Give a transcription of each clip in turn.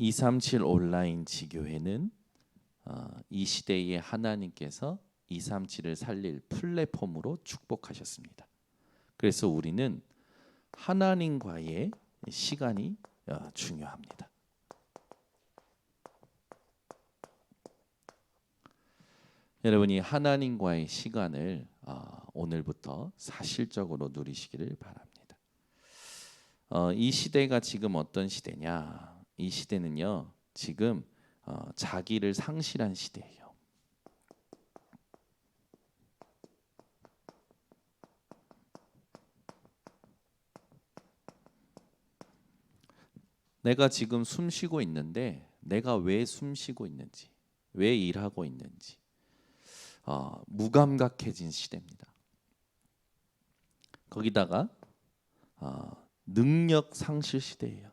237 온라인 지교회는 이 시대에 하나님께서 237을 살릴 플랫폼으로 축복하셨습니다. 그래서 우리는 하나님과의 시간이 중요합니다. 여러분이 하나님과의 시간을 오늘부터 사실적으로 누리시기를 바랍니다. 이 시대가 지금 어떤 시대냐? 이 시대는요, 지금 자기를 상실한 시대예요. 내가 지금 숨 쉬고 있는데 내가 왜 숨 쉬고 있는지, 왜 일하고 있는지 무감각해진 시대입니다. 거기다가 능력 상실 시대예요.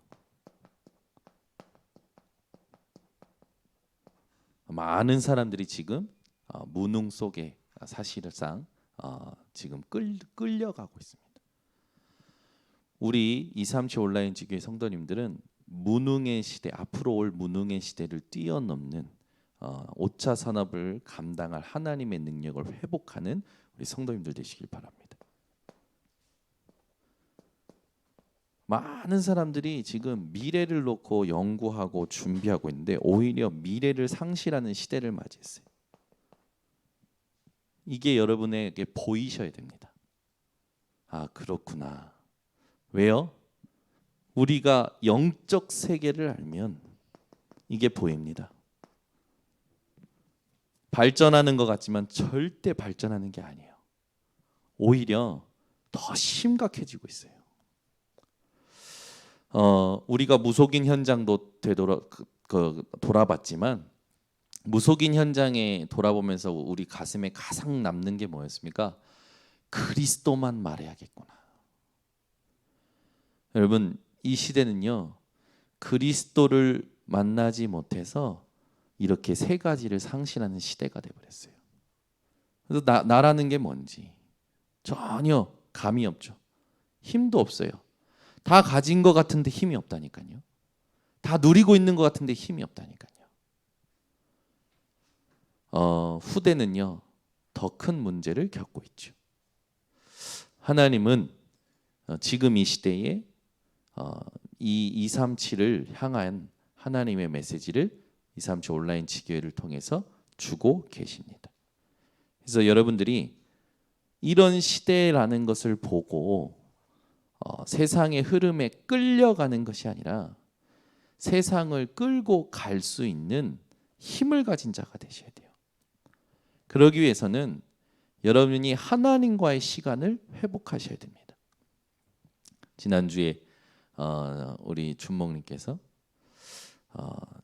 많은 사람들이 지금 무능 속에 사실상 지금 끌려가고 있습니다. 우리 237 온라인 지교회 성도님들은 무능의 시대, 앞으로 올 무능의 시대를 뛰어넘는 5차 산업을 감당할 하나님의 능력을 회복하는 우리 성도님들 되시길 바랍니다. 많은 사람들이 지금 미래를 놓고 연구하고 준비하고 있는데 오히려 미래를 상실하는 시대를 맞이했어요. 이게 여러분에게 보이셔야 됩니다. 아, 그렇구나. 왜요? 우리가 영적 세계를 알면 이게 보입니다. 발전하는 것 같지만 절대 발전하는 게 아니에요. 오히려 더 심각해지고 있어요. 우리가 무속인 현장도 돌아봤지만 무속인 현장에 돌아보면서 우리 가슴에 가장 남는 게 뭐였습니까? 그리스도만 말해야겠구나. 여러분, 이 시대는요, 그리스도를 만나지 못해서 이렇게 세 가지를 상실하는 시대가 되어버렸어요. 그래서 나라는 게 뭔지 전혀 감이 없죠. 힘도 없어요. 다 가진 것 같은데 힘이 없다니까요. 다 누리고 있는 것 같은데 힘이 없다니까요. 후대는요, 더 큰 문제를 겪고 있죠. 하나님은 지금 이 시대에 이 237을 향한 하나님의 메시지를 237 온라인 지교회를 통해서 주고 계십니다. 그래서 여러분들이 이런 시대라는 것을 보고 세상의 흐름에 끌려가는 것이 아니라 세상을 끌고 갈 수 있는 힘을 가진 자가 되셔야 돼요. 그러기 위해서는 여러분이 하나님과의 시간을 회복하셔야 됩니다. 지난주에 우리 준목님께서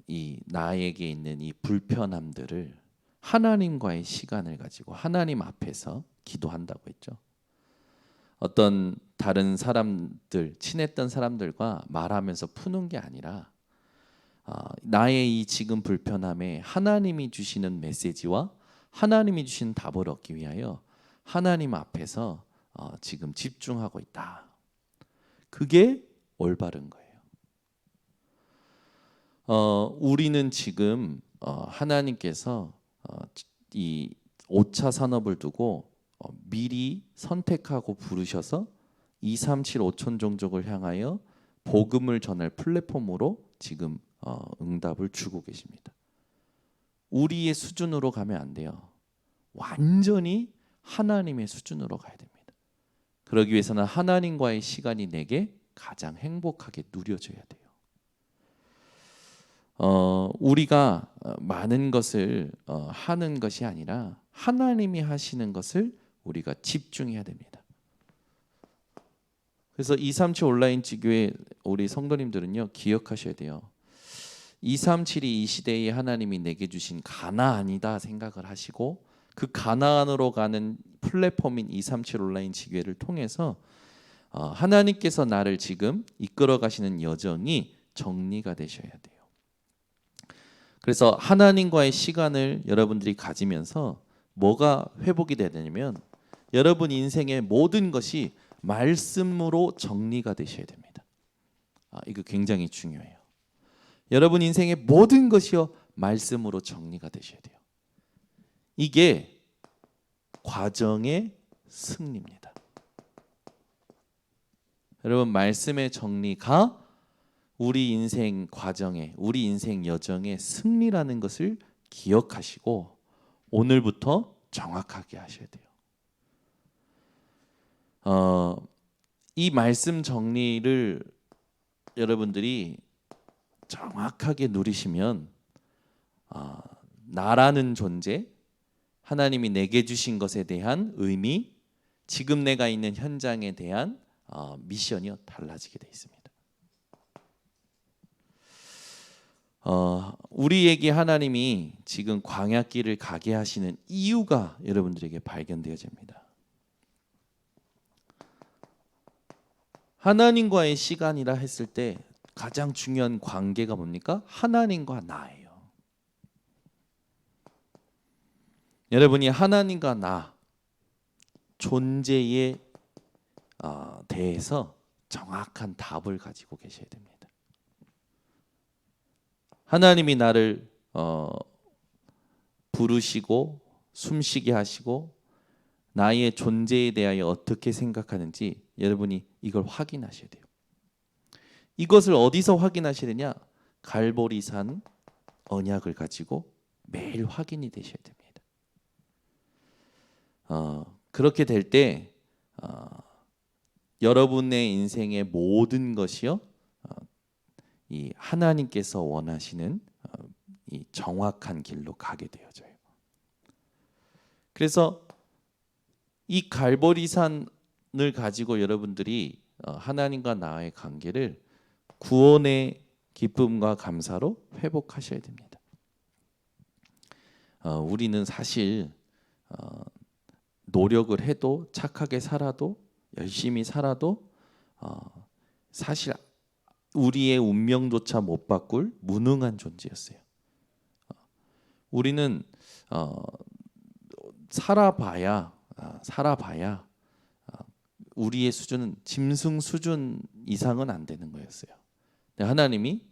이 나에게 있는 이 불편함들을 하나님과의 시간을 가지고 하나님 앞에서 기도한다고 했죠. 어떤 다른 사람들, 친했던 사람들과 말하면서 푸는 게 아니라 나의 이 지금 불편함에 하나님이 주시는 메시지와 하나님이 주신 답을 얻기 위하여 하나님 앞에서 지금 집중하고 있다. 그게 올바른 거예요. 우리는 지금 하나님께서 이 5차 산업을 두고 미리 선택하고 부르셔서 237 5천 종족을 향하여 복음을 전할 플랫폼으로 지금 응답을 주고 계십니다. 우리의 수준으로 가면 안 돼요. 완전히 하나님의 수준으로 가야 됩니다. 그러기 위해서는 하나님과의 시간이 내게 가장 행복하게 누려져야 돼요. 우리가 많은 것을 하는 것이 아니라 하나님이 하시는 것을 우리가 집중해야 됩니다. 그래서 237 온라인 지교회 우리 성도님들은요, 기억하셔야 돼요. 237이 이 시대에 하나님이 내게 주신 가나안이다 생각을 하시고 그 가나안으로 가는 플랫폼인 237 온라인 지교회를 통해서 하나님께서 나를 지금 이끌어 가시는 여정이 정리가 되셔야 돼요. 그래서 하나님과의 시간을 여러분들이 가지면서 뭐가 회복이 되냐면 여러분 인생의 모든 것이 말씀으로 정리가 되셔야 됩니다. 이거 굉장히 중요해요. 여러분 인생의 모든 것이요 말씀으로 정리가 되셔야 돼요. 이게 과정의 승리입니다. 여러분 말씀의 정리가 우리 인생 과정에, 우리 인생 여정의 승리라는 것을 기억하시고 오늘부터 정확하게 하셔야 돼요. 이 말씀 정리를 여러분들이 정확하게 누리시면 나라는 존재, 하나님이 내게 주신 것에 대한 의미, 지금 내가 있는 현장에 대한 미션이 달라지게 돼 있습니다. 우리에게 하나님이 지금 광야길을 가게 하시는 이유가 여러분들에게 발견되어집니다. 하나님과의 시간이라 했을 때 가장 중요한 관계가 뭡니까? 하나님과 나예요. 여러분이 하나님과 나 존재에 대해서 정확한 답을 가지고 계셔야 됩니다. 하나님이 나를 부르시고 숨쉬게 하시고 나의 존재에 대하여 어떻게 생각하는지 여러분이 이걸 확인하셔야 돼요. 이것을 어디서 확인하셔야 되냐? 갈보리산 언약을 가지고 매일 확인이 되셔야 됩니다. 그렇게 될 때 여러분의 인생의 모든 것이요 이 하나님께서 원하시는 이 정확한 길로 가게 되어져요. 그래서 이 갈보리산을 가지고 여러분들이 하나님과 나의 관계를 구원의 기쁨과 감사로 회복하셔야 됩니다. 우리는 사실 노력을 해도 착하게 살아도 열심히 살아도 사실 우리의 운명조차 못 바꿀 무능한 존재였어요. 우리는 살아봐야 우리의 수준은 짐승 수준 이상은 안 되는 거였어요. 하나님이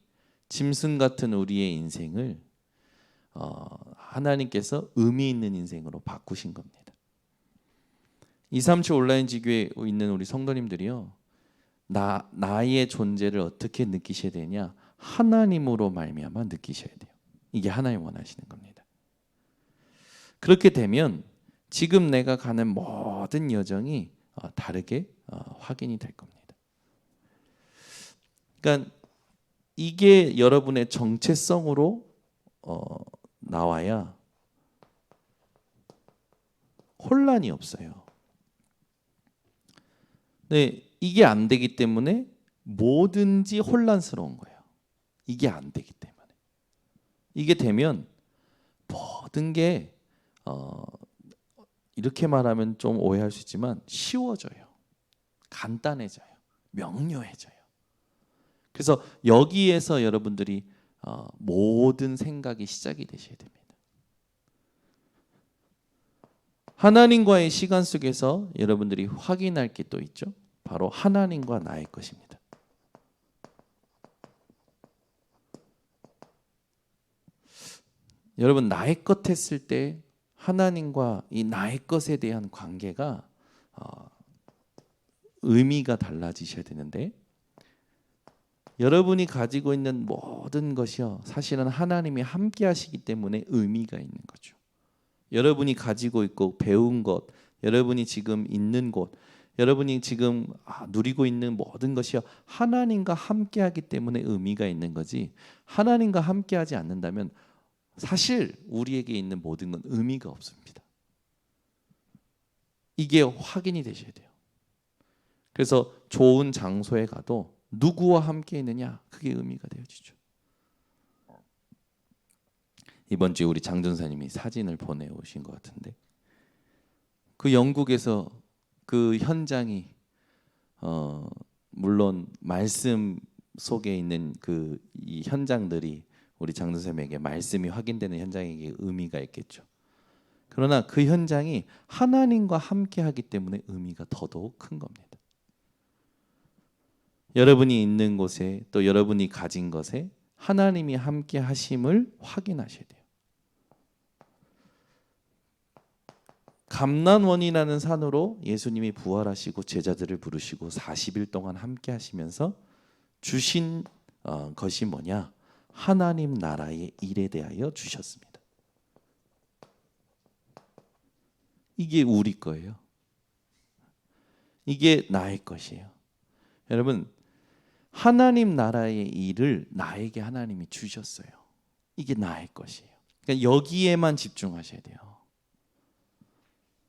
짐승 같은 우리의 인생을 하나님께서 의미 있는 인생으로 바꾸신 겁니다. 237 온라인 지교회에 있는 우리 성도님들이요, 나의 존재를 어떻게 느끼셔야 되냐? 하나님으로 말미암아 느끼셔야 돼요. 이게 하나님 원하시는 겁니다. 그렇게 되면 지금 내가 가는 모든 여정이 다르게 확인이 될 겁니다. 그러니까 이게 여러분의 정체성으로 나와야 혼란이 없어요. 네, 이게 안 되기 때문에 뭐든지 혼란스러운 거예요. 이게 안 되기 때문에. 이게 되면 모든 게 이렇게 말하면 좀 오해할 수 있지만 쉬워져요. 간단해져요. 명료해져요. 그래서 여기에서 여러분들이 모든 생각이 시작이 되셔야 됩니다. 하나님과의 시간 속에서 여러분들이 확인할 게 또 있죠. 바로 하나님과 나의 것입니다. 여러분 나의 것 했을 때 하나님과 이 나의 것에 대한 관계가 의미가 달라지셔야 되는데, 여러분이 가지고 있는 모든 것이요 사실은 하나님이 함께 하시기 때문에 의미가 있는 거죠. 여러분이 가지고 있고 배운 것, 여러분이 지금 있는 곳, 여러분이 지금 누리고 있는 모든 것이요 하나님과 함께 하기 때문에 의미가 있는 거지, 하나님과 함께 하지 않는다면 사실 우리에게 있는 모든 건 의미가 없습니다. 이게 확인이 되셔야 돼요. 그래서 좋은 장소에 가도 누구와 함께 있느냐, 그게 의미가 되어지죠. 이번 주에 우리 장전사님이 사진을 보내오신 것 같은데, 그 영국에서 그 현장이 물론 말씀 속에 있는 그 이 현장들이 우리 장전사님에게 말씀이 확인되는 현장에게 의미가 있겠죠. 그러나 그 현장이 하나님과 함께 하기 때문에 의미가 더더욱 큰 겁니다. 여러분이 있는 곳에 또 여러분이 가진 것에 하나님이 함께 하심을 확인하셔야 돼요. 감난원이라는 산으로 예수님이 부활하시고 제자들을 부르시고 40일 동안 함께 하시면서 주신 것이 뭐냐? 하나님 나라의 일에 대하여 주셨습니다. 이게 우리 거예요. 이게 나의 것이에요. 여러분, 하나님 나라의 일을 나에게 하나님이 주셨어요. 이게 나의 것이에요. 그러니까 여기에만 집중하셔야 돼요.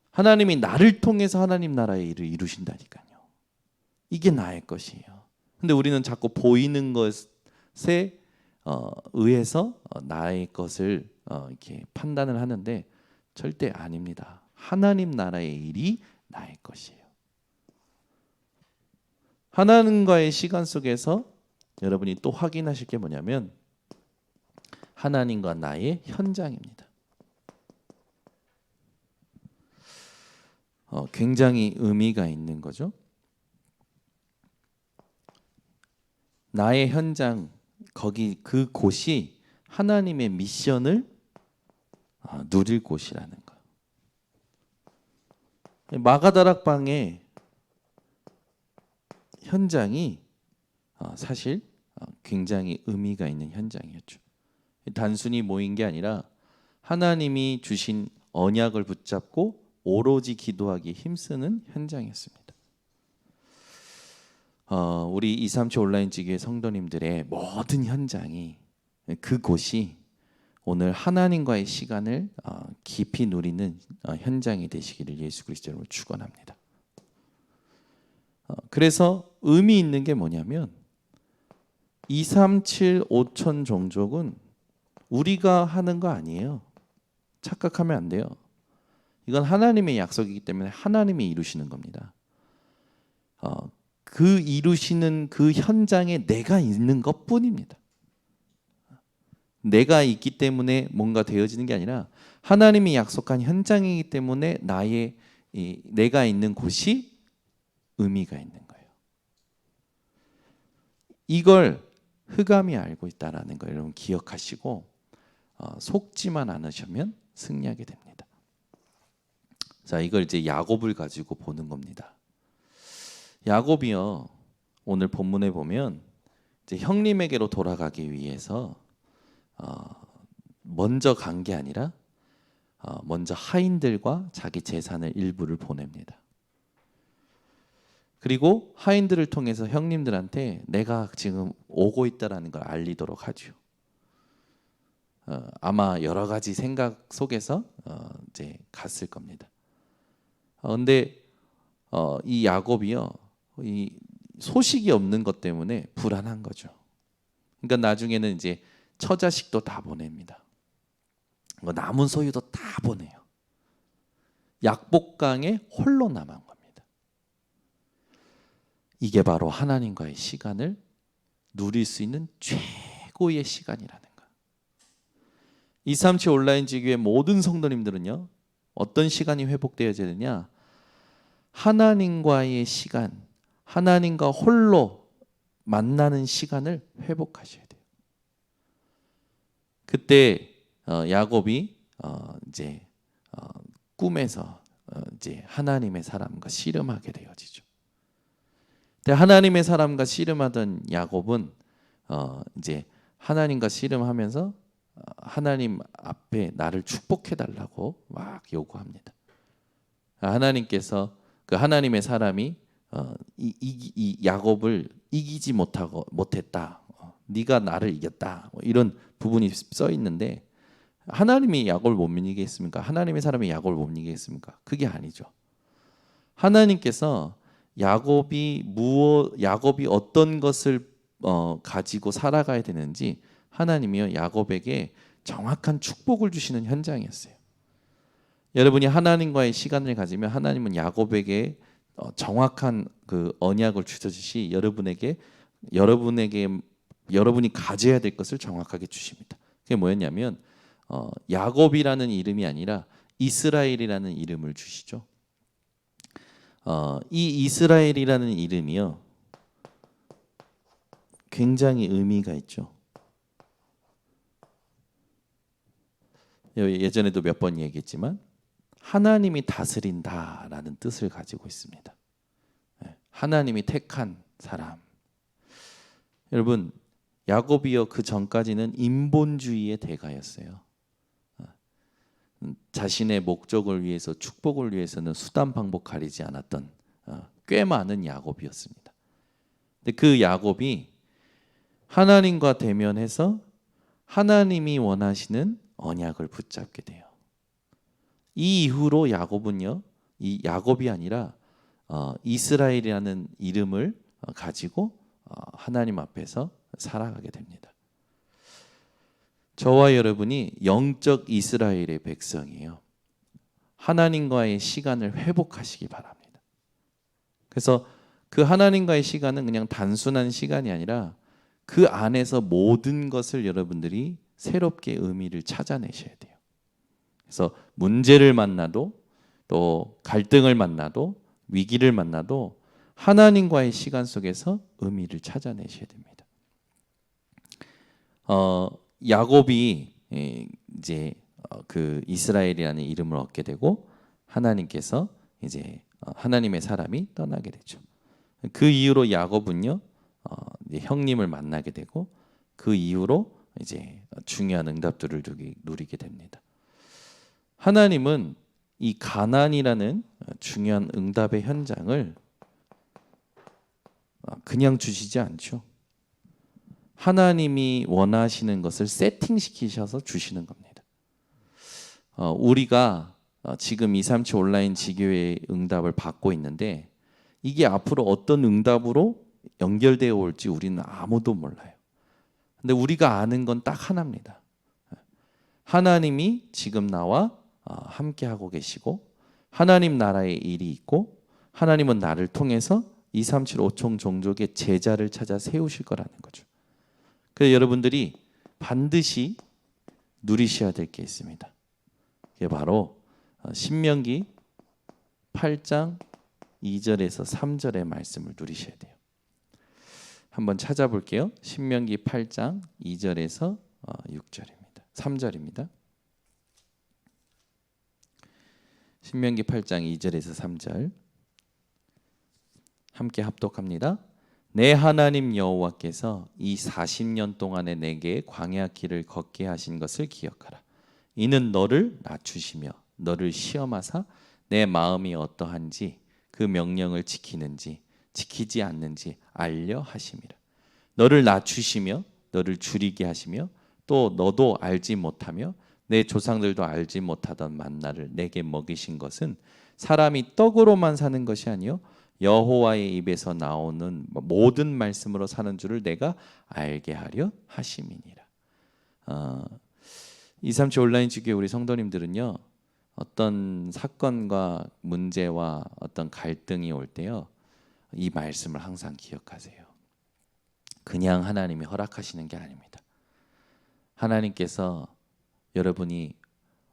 하나님이 나를 통해서 하나님 나라의 일을 이루신다니까요. 이게 나의 것이에요. 근데 우리는 자꾸 보이는 것에 의해서 나의 것을 이렇게 판단을 하는데 절대 아닙니다. 하나님 나라의 일이 나의 것이에요. 하나님과의 시간 속에서 여러분이 또 확인하실 게 뭐냐면 하나님과 나의 현장입니다. 굉장히 의미가 있는 거죠. 나의 현장, 거기 그 곳이 하나님의 미션을 누릴 곳이라는 거. 마가다락방의 현장이 사실 굉장히 의미가 있는 현장이었죠. 단순히 모인 게 아니라 하나님이 주신 언약을 붙잡고 오로지 기도하기 힘쓰는 현장이었습니다. 우리 237 온라인 지교회 성도님들의 모든 현장이 그곳이 오늘 하나님과의 시간을 깊이 누리는 현장이 되시기를 예수 그리스도 이름으로 축원합니다. 그래서 의미 있는 게 뭐냐면 237 5천 종족은 우리가 하는 거 아니에요. 착각하면 안 돼요. 이건 하나님의 약속이기 때문에 하나님이 이루시는 겁니다. 그 이루시는 그 현장에 내가 있는 것뿐입니다. 내가 있기 때문에 뭔가 되어지는 게 아니라 하나님이 약속한 현장이기 때문에 내가 있는 곳이 의미가 있는 거예요. 이걸 흑암이 알고 있다라는 걸 여러분 기억하시고 속지만 않으시면 승리하게 됩니다. 자, 이걸 이제 야곱을 가지고 보는 겁니다. 야곱이요, 오늘 본문에 보면 이제 형님에게로 돌아가기 위해서 먼저 간 게 아니라 먼저 하인들과 자기 재산을 일부를 보냅니다. 그리고 하인들을 통해서 형님들한테 내가 지금 오고 있다라는 걸 알리도록 하죠. 아마 여러 가지 생각 속에서 이제 갔을 겁니다. 근데 이 야곱이요, 이 소식이 없는 것 때문에 불안한 거죠. 그러니까 나중에는 이제 처자식도 다 보냅니다. 남은 소유도 다 보내요. 약복강에 홀로 남은 겁니다. 이게 바로 하나님과의 시간을 누릴 수 있는 최고의 시간이라는 거예요. 237 온라인 지교회 모든 성도님들은요, 어떤 시간이 회복되어야 되느냐? 하나님과의 시간, 하나님과 홀로 만나는 시간을 회복하셔야 돼요. 그때 야곱이 이제 꿈에서 이제 하나님의 사람과 씨름하게 되어지죠. 근데 하나님의 사람과 씨름하던 야곱은 이제 하나님과 씨름하면서 하나님 앞에 나를 축복해 달라고 막 요구합니다. 하나님께서 그 하나님의 사람이 이 야곱을 이기지 못했다. 네가 나를 이겼다. 이런 부분이 써 있는데 하나님이 야곱을 못 이기겠습니까? 하나님의 사람이 야곱을 못 이기겠습니까? 그게 아니죠. 하나님께서 야곱이 어떤 것을 가지고 살아가야 되는지 하나님이요, 야곱에게 정확한 축복을 주시는 현장이었어요. 여러분이 하나님과의 시간을 가지면 하나님은 야곱에게 정확한 그 언약을 주시듯이 여러분이 가져야 될 것을 정확하게 주십니다. 그게 뭐였냐면 야곱이라는 이름이 아니라 이스라엘이라는 이름을 주시죠. 이 이스라엘이라는 이름이요, 굉장히 의미가 있죠. 예전에도 몇 번 얘기했지만 하나님이 다스린다라는 뜻을 가지고 있습니다. 하나님이 택한 사람. 여러분, 야곱이요 그 전까지는 인본주의의 대가였어요. 자신의 목적을 위해서, 축복을 위해서는 수단 방법 가리지 않았던 꽤 많은 야곱이었습니다. 근데 그 야곱이 하나님과 대면해서 하나님이 원하시는 언약을 붙잡게 돼요. 이 이후로 야곱은요, 이 야곱이 아니라 이스라엘이라는 이름을 가지고 하나님 앞에서 살아가게 됩니다. 저와 여러분이 영적 이스라엘의 백성이에요. 하나님과의 시간을 회복하시기 바랍니다. 그래서 그 하나님과의 시간은 그냥 단순한 시간이 아니라 그 안에서 모든 것을 여러분들이 새롭게 의미를 찾아내셔야 돼요. 그래서 문제를 만나도 또 갈등을 만나도 위기를 만나도 하나님과의 시간 속에서 의미를 찾아내셔야 됩니다. 야곱이 이제 그 이스라엘이라는 이름을 얻게 되고 하나님께서 이제 하나님의 사람이 떠나게 되죠. 그 이후로 야곱은요 이제 형님을 만나게 되고 그 이후로 이제 중요한 응답들을 누리게 됩니다. 하나님은 이 가나안이라는 중요한 응답의 현장을 그냥 주시지 않죠. 하나님이 원하시는 것을 세팅시키셔서 주시는 겁니다. 우리가 지금 237 온라인 지교회의 응답을 받고 있는데 이게 앞으로 어떤 응답으로 연결되어 올지 우리는 아무도 몰라요. 근데 우리가 아는 건 딱 하나입니다. 하나님이 지금 나와 함께 하고 계시고 하나님 나라의 일이 있고 하나님은 나를 통해서 237 5총 종족의 제자를 찾아 세우실 거라는 거죠. 그래서 여러분들이 반드시 누리셔야 될 게 있습니다. 그게 바로 신명기 8장 2절에서 3절의 말씀을 누리셔야 돼요. 한번 찾아볼게요. 신명기 8장 2절에서 6절입니다. 3절입니다. 신명기 8장 2절에서 3절 함께 합독합니다. 내 하나님 여호와께서 이 40년 동안에 내게 광야 길을 걷게 하신 것을 기억하라. 이는 너를 낮추시며 너를 시험하사 내 마음이 어떠한지 그 명령을 지키는지 지키지 않는지 알려 하심이라. 너를 낮추시며 너를 줄이게 하시며 또 너도 알지 못하며 내 조상들도 알지 못하던 만나를 내게 먹이신 것은 사람이 떡으로만 사는 것이 아니요 여호와의 입에서 나오는 모든 말씀으로 사는 줄을 내가 알게 하려 하심이니라. 237 온라인 지교회 우리 성도님들은요 어떤 사건과 문제와 어떤 갈등이 올 때요 이 말씀을 항상 기억하세요. 그냥 하나님이 허락하시는 게 아닙니다. 하나님께서 여러분이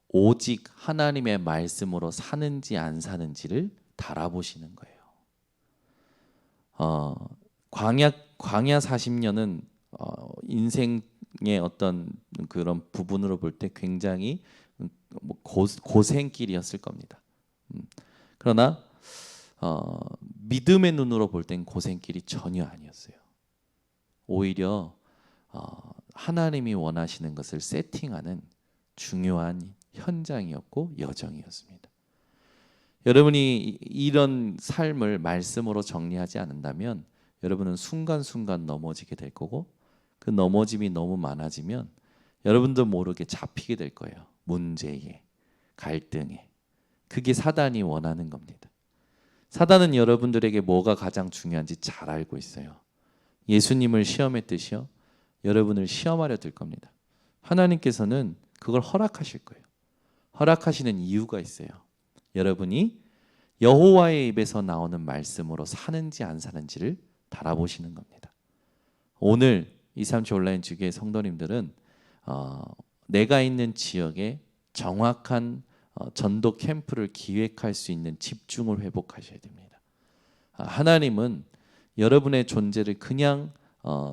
오직 하나님의 말씀으로 사는지 안 사는지를 달아보시는 거예요. 광야 40년은 인생의 어떤 그런 부분으로 볼 때 굉장히 고생길이었을 겁니다. 그러나 믿음의 눈으로 볼 땐 고생길이 전혀 아니었어요. 오히려 하나님이 원하시는 것을 세팅하는 중요한 현장이었고 여정이었습니다. 여러분이 이런 삶을 말씀으로 정리하지 않는다면 여러분은 순간순간 넘어지게 될 거고 그 넘어짐이 너무 많아지면 여러분도 모르게 잡히게 될 거예요. 문제에, 갈등에. 그게 사단이 원하는 겁니다. 사단은 여러분들에게 뭐가 가장 중요한지 잘 알고 있어요. 예수님을 시험했듯이요. 여러분을 시험하려 들 겁니다. 하나님께서는 그걸 허락하실 거예요. 허락하시는 이유가 있어요. 여러분이 여호와의 입에서 나오는 말씀으로 사는지 안 사는지를 달아보시는 겁니다. 오늘 237 온라인 지교회 성도님들은 내가 있는 지역에 정확한 전도 캠프를 기획할 수 있는 집중을 회복하셔야 됩니다. 하나님은 여러분의 존재를 그냥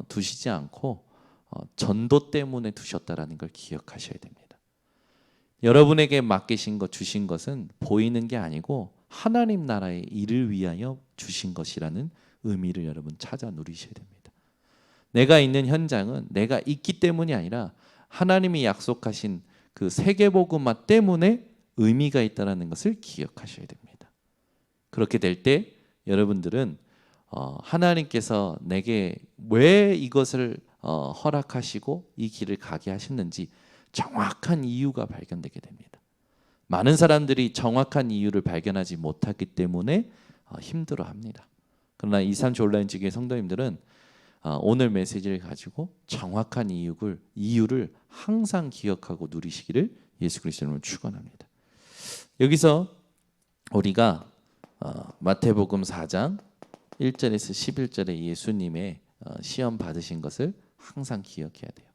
두시지 않고 전도 때문에 두셨다라는 걸 기억하셔야 됩니다. 여러분에게 맡기신 것, 주신 것은 보이는 게 아니고 하나님 나라의 일을 위하여 주신 것이라는 의미를 여러분 찾아 누리셔야 됩니다. 내가 있는 현장은 내가 있기 때문이 아니라 하나님이 약속하신 그 세계복음화 때문에 의미가 있다는 것을 기억하셔야 됩니다. 그렇게 될 때 여러분들은 하나님께서 내게 왜 이것을 허락하시고 이 길을 가게 하셨는지 정확한 이유가 발견되게 됩니다. 많은 사람들이 정확한 이유를 발견하지 못하기 때문에 힘들어합니다. 그러나 237 온라인 지교회 성도님들은 오늘 메시지를 가지고 정확한 이유를 항상 기억하고 누리시기를 예수 그리스도로 축원합니다. 여기서 우리가 마태복음 4장 1절에서 11절에 예수님의 시험 받으신 것을 항상 기억해야 돼요.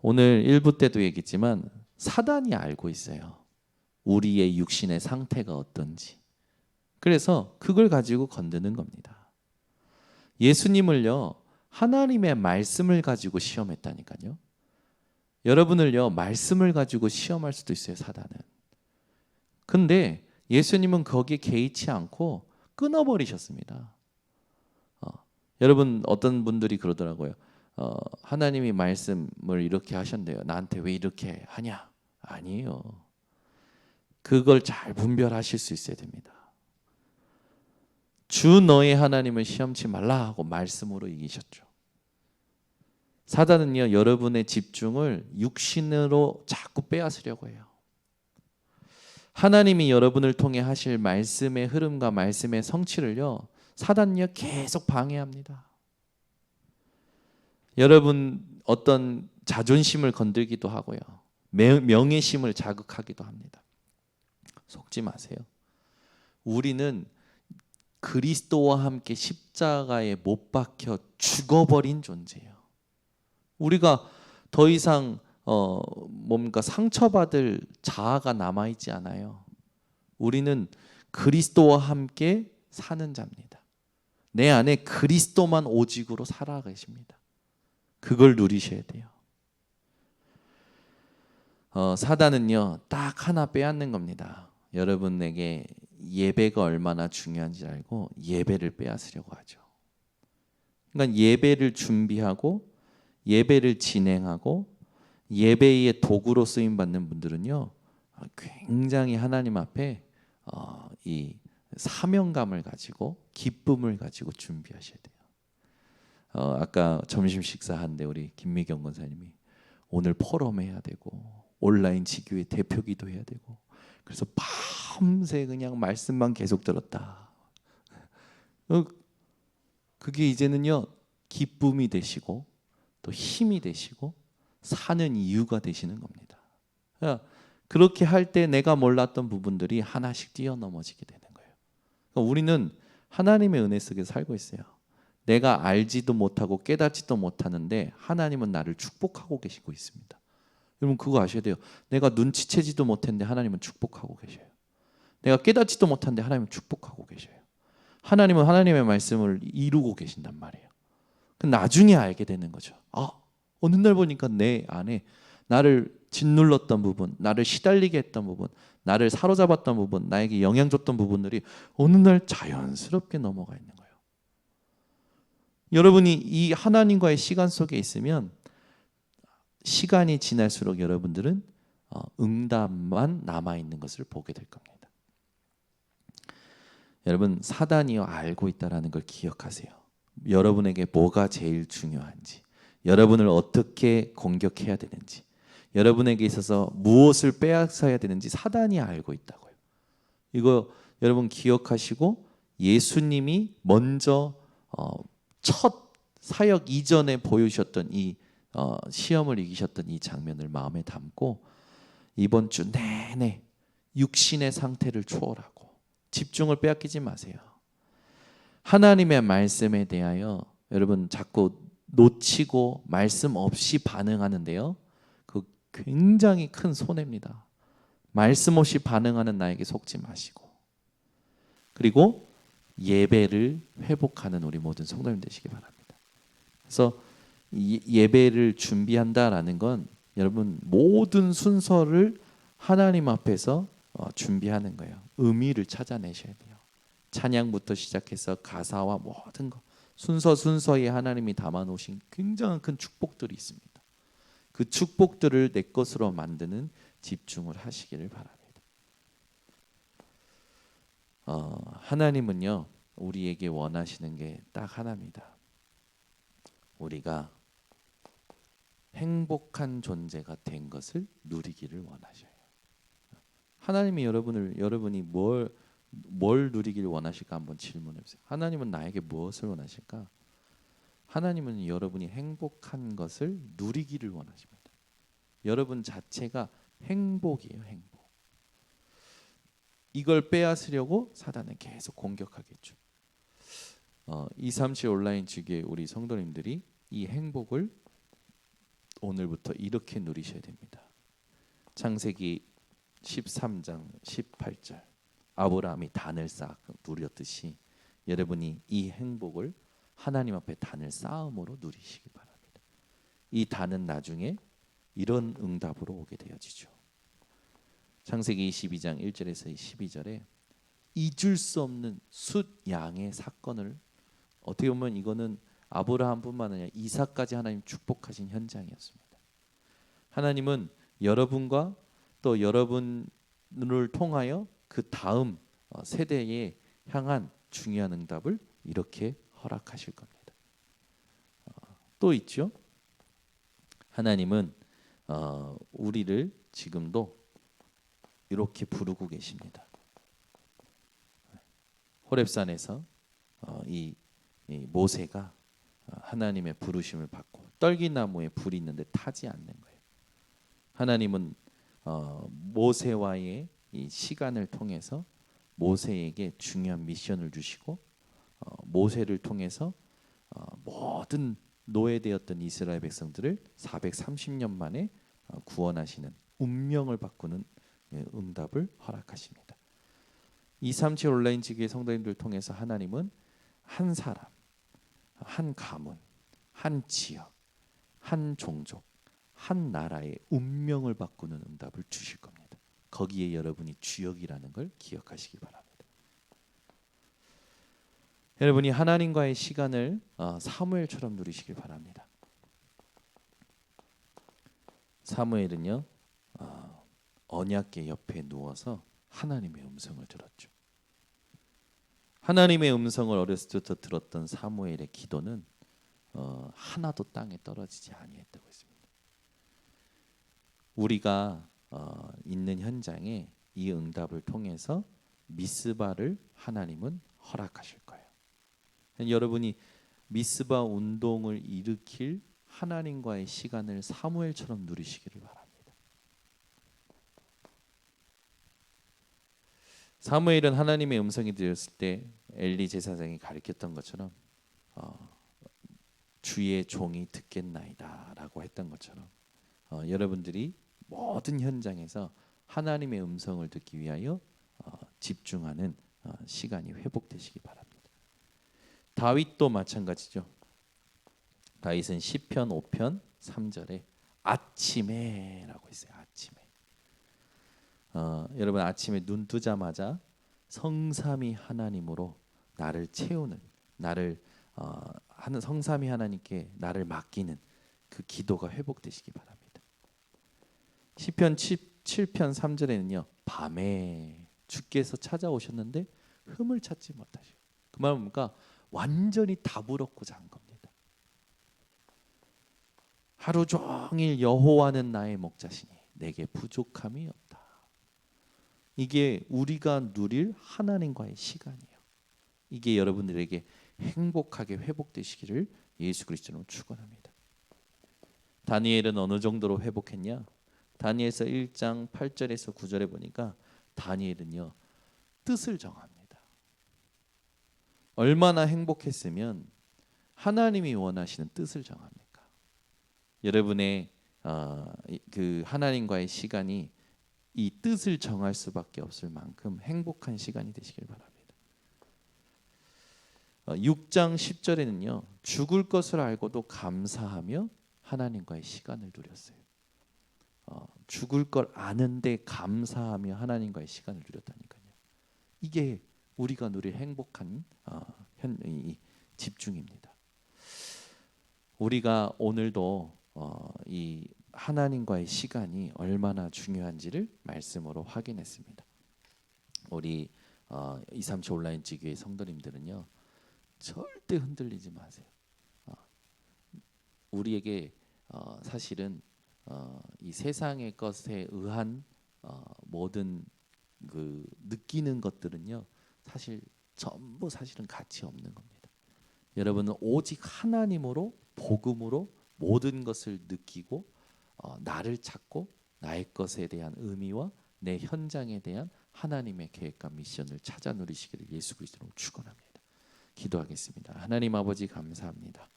오늘 1부 때도 얘기했지만 사단이 알고 있어요. 우리의 육신의 상태가 어떤지. 그래서 그걸 가지고 건드는 겁니다. 예수님을요, 하나님의 말씀을 가지고 시험했다니까요. 여러분을요, 말씀을 가지고 시험할 수도 있어요, 사단은. 근데 예수님은 거기에 개의치 않고 끊어버리셨습니다. 여러분 어떤 분들이 그러더라고요. 하나님이 말씀을 이렇게 하셨대요. 나한테 왜 이렇게 하냐? 아니에요. 그걸 잘 분별하실 수 있어야 됩니다. 주 너의 하나님을 시험치 말라 하고 말씀으로 이기셨죠. 사단은요, 여러분의 집중을 육신으로 자꾸 빼앗으려고 해요. 하나님이 여러분을 통해 하실 말씀의 흐름과 말씀의 성취를요, 사단은요 계속 방해합니다. 여러분 어떤 자존심을 건들기도 하고요, 명예심을 자극하기도 합니다. 속지 마세요. 우리는 그리스도와 함께 십자가에 못 박혀 죽어버린 존재예요. 우리가 더 이상 상처받을 자아가 남아있지 않아요. 우리는 그리스도와 함께 사는 자입니다. 내 안에 그리스도만 오직으로 살아계십니다. 그걸 누리셔야 돼요. 사단은요, 딱 하나 빼앗는 겁니다. 여러분에게 예배가 얼마나 중요한지 알고 예배를 빼앗으려고 하죠. 그러니까 예배를 준비하고 예배를 진행하고 예배의 도구로 쓰임 받는 분들은요, 굉장히 하나님 앞에 이 사명감을 가지고 기쁨을 가지고 준비하셔야 돼요. 아까 점심 식사하는데 우리 김미경 권사님이 오늘 포럼 해야 되고 온라인 지교회 대표 기도해야 되고 그래서 밤새 그냥 말씀만 계속 들었다. 그게 이제는요 기쁨이 되시고 또 힘이 되시고 사는 이유가 되시는 겁니다. 그렇게 할 때 내가 몰랐던 부분들이 하나씩 뛰어넘어지게 되는 거예요. 그러니까 우리는 하나님의 은혜 속에 살고 있어요. 내가 알지도 못하고 깨닫지도 못하는데 하나님은 나를 축복하고 계시고 있습니다. 여러분 그거 아셔야 돼요. 내가 눈치채지도 못했는데 하나님은 축복하고 계셔요. 내가 깨닫지도 못하는데 하나님은 축복하고 계셔요. 하나님은 하나님의 말씀을 이루고 계신단 말이에요. 나중에 알게 되는 거죠. 어느 날 보니까 내 안에 나를 짓눌렀던 부분, 나를 시달리게 했던 부분, 나를 사로잡았던 부분, 나에게 영향 줬던 부분들이 어느 날 자연스럽게 넘어가 있는 거예요. 여러분이 이 하나님과의 시간 속에 있으면 시간이 지날수록 여러분들은 응답만 남아있는 것을 보게 될 겁니다. 여러분 사단이요 알고 있다는 걸 기억하세요. 여러분에게 뭐가 제일 중요한지, 여러분을 어떻게 공격해야 되는지, 여러분에게 있어서 무엇을 빼앗아야 되는지 사단이 알고 있다고요. 이거 여러분 기억하시고 예수님이 먼저 첫 사역 이전에 보여주셨던 이 시험을 이기셨던 이 장면을 마음에 담고 이번 주 내내 육신의 상태를 초월하고 집중을 빼앗기지 마세요. 하나님의 말씀에 대하여 여러분 자꾸 놓치고 말씀 없이 반응하는데요, 그 굉장히 큰 손해입니다. 말씀 없이 반응하는 나에게 속지 마시고, 그리고 예배를 회복하는 우리 모든 성도님 되시기 바랍니다. 그래서 예배를 준비한다라는 건 여러분 모든 순서를 하나님 앞에서 준비하는 거예요. 의미를 찾아내셔야 돼요. 찬양부터 시작해서 가사와 모든 것 순서에 하나님이 담아놓으신 굉장한 큰 축복들이 있습니다. 그 축복들을 내 것으로 만드는 집중을 하시기를 바랍니다. 하나님은요 우리에게 원하시는 게 딱 하나입니다. 우리가 행복한 존재가 된 것을 누리기를 원하셔요. 하나님이 여러분이 뭘 누리기를 원하실까 한번 질문해 보세요. 하나님은 나에게 무엇을 원하실까? 하나님은 여러분이 행복한 것을 누리기를 원하십니다. 여러분 자체가 행복이에요, 행복. 이걸 빼앗으려고 사단은 계속 공격하겠죠. 237 온라인 주기에 우리 성도님들이 이 행복을 오늘부터 이렇게 누리셔야 됩니다. 창세기 13장 18절 아브라함이 단을 쌓아 누렸듯이 여러분이 이 행복을 하나님 앞에 단을 쌓음으로 누리시기 바랍니다. 이 단은 나중에 이런 응답으로 오게 되어지죠. 창세기 22장 1절에서 12절에 잊을 수 없는 숫 양의 사건을 어떻게 보면 이거는 아브라함뿐만 아니라 이삭까지 하나님 축복하신 현장이었습니다. 하나님은 여러분과 또 여러분을 통하여 그 다음 세대에 향한 중요한 응답을 이렇게 허락하실 겁니다. 또 있죠. 하나님은 우리를 지금도 이렇게 부르고 계십니다. 호렙산에서 이 모세가 하나님의 부르심을 받고 떨기나무에 불이 있는데 타지 않는 거예요. 하나님은 모세와의 이 시간을 통해서 모세에게 중요한 미션을 주시고 모세를 통해서 모든 노예되었던 이스라엘 백성들을 430년 만에 구원하시는 운명을 바꾸는 응답을 허락하십니다. 237 온라인 지교회 성도님들 통해서 하나님은 한 사람, 한 가문, 한 지역, 한 종족, 한 나라의 운명을 바꾸는 응답을 주실 겁니다. 거기에 여러분이 주역이라는 걸 기억하시기 바랍니다. 여러분이 하나님과의 시간을 사무엘처럼 누리시길 바랍니다. 사무엘은요 언약궤 옆에 누워서 하나님의 음성을 들었죠. 하나님의 음성을 어렸을 때부터 들었던 사무엘의 기도는 하나도 땅에 떨어지지 아니했다고 했습니다. 우리가 있는 현장에 이 응답을 통해서 미스바를 하나님은 허락하실 거예요. 여러분이 미스바 운동을 일으킬 하나님과의 시간을 사무엘처럼 누리시기를 바랍니다. 사무엘은 하나님의 음성이 들렸을 때 엘리 제사장이 가르쳤던 것처럼 주의 종이 듣겠나이다라고 했던 것처럼 여러분들이 모든 현장에서 하나님의 음성을 듣기 위하여 집중하는 시간이 회복되시기 바랍니다. 다윗도 마찬가지죠. 다윗은 시편 5편 3절에 아침에라고 했어요. 아침에. 여러분 아침에 눈 뜨자마자 성삼위 하나님으로 나를 채우는 나를 하는 성삼위 하나님께 나를 맡기는 그 기도가 회복되시기 바랍니다. 시편 7편 3절에는요. 밤에 주께서 찾아오셨는데 흠을 찾지 못하시고 그 말은 뭡니까? 완전히 다부럽고 잔 겁니다. 하루 종일 여호와는 나의 목자시니 내게 부족함이 없다. 이게 우리가 누릴 하나님과의 시간이에요. 이게 여러분들에게 행복하게 회복되시기를 예수 그리스도로 축원합니다. 다니엘은 어느 정도로 회복했냐? 다니엘서 1장 8절에서 9절에 보니까 다니엘은요 뜻을 정합니다. 얼마나 행복했으면 하나님이 원하시는 뜻을 정합니까? 여러분의 그 하나님과의 시간이 이 뜻을 정할 수밖에 없을 만큼 행복한 시간이 되시길 바랍니다. 6장 10절에는요. 죽을 것을 알고도 감사하며 하나님과의 시간을 누렸어요. 죽을 걸 아는데 감사하며 하나님과의 시간을 누렸다니까요. 이게 우리가 누릴 행복한 이 집중입니다. 우리가 오늘도 이 하나님과의 시간이 얼마나 중요한지를 말씀으로 확인했습니다. 우리 237 온라인 지교회 성도님들은요, 절대 흔들리지 마세요. 우리에게 사실은 이 세상의 것에 의한 모든 그 느끼는 것들은요, 사실 전부 사실은 가치 없는 겁니다. 여러분은 오직 하나님으로, 복음으로 모든 것을 느끼고 나를 찾고 나의 것에 대한 의미와 내 현장에 대한 하나님의 계획과 미션을 찾아 누리시기를 예수 그리스도로 축원합니다. 기도하겠습니다. 하나님 아버지 감사합니다.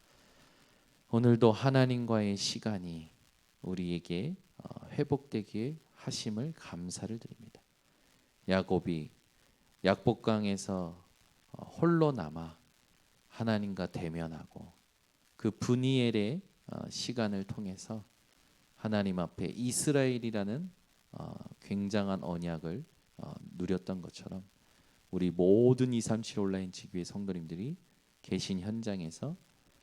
오늘도 하나님과의 시간이 우리에게 회복되기에 하심을 감사를 드립니다. 야곱이 약복강에서 홀로 남아 하나님과 대면하고 그 브니엘의 시간을 통해서 하나님 앞에 이스라엘이라는 굉장한 언약을 누렸던 것처럼 우리 모든 237 온라인 지교회 성도님들이 계신 현장에서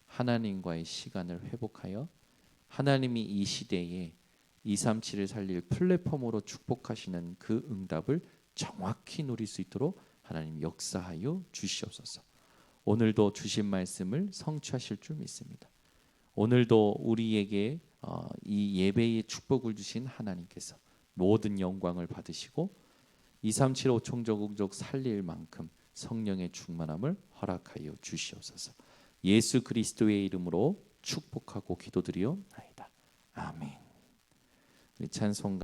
하나님과의 시간을 회복하여 하나님이 이 시대에 237을 살릴 플랫폼으로 축복하시는 그 응답을 정확히 누릴 수 있도록 하나님 역사하여 주시옵소서. 오늘도 주신 말씀을 성취하실 줄 믿습니다. 오늘도 우리에게 이 예배의 축복을 주신 하나님께서 모든 영광을 받으시고 237 오총조국족 살릴 만큼 성령의 충만함을 허락하여 주시옵소서. 예수 그리스도의 이름으로 축복하고 기도드리옵나이다. 아멘. 우리 찬송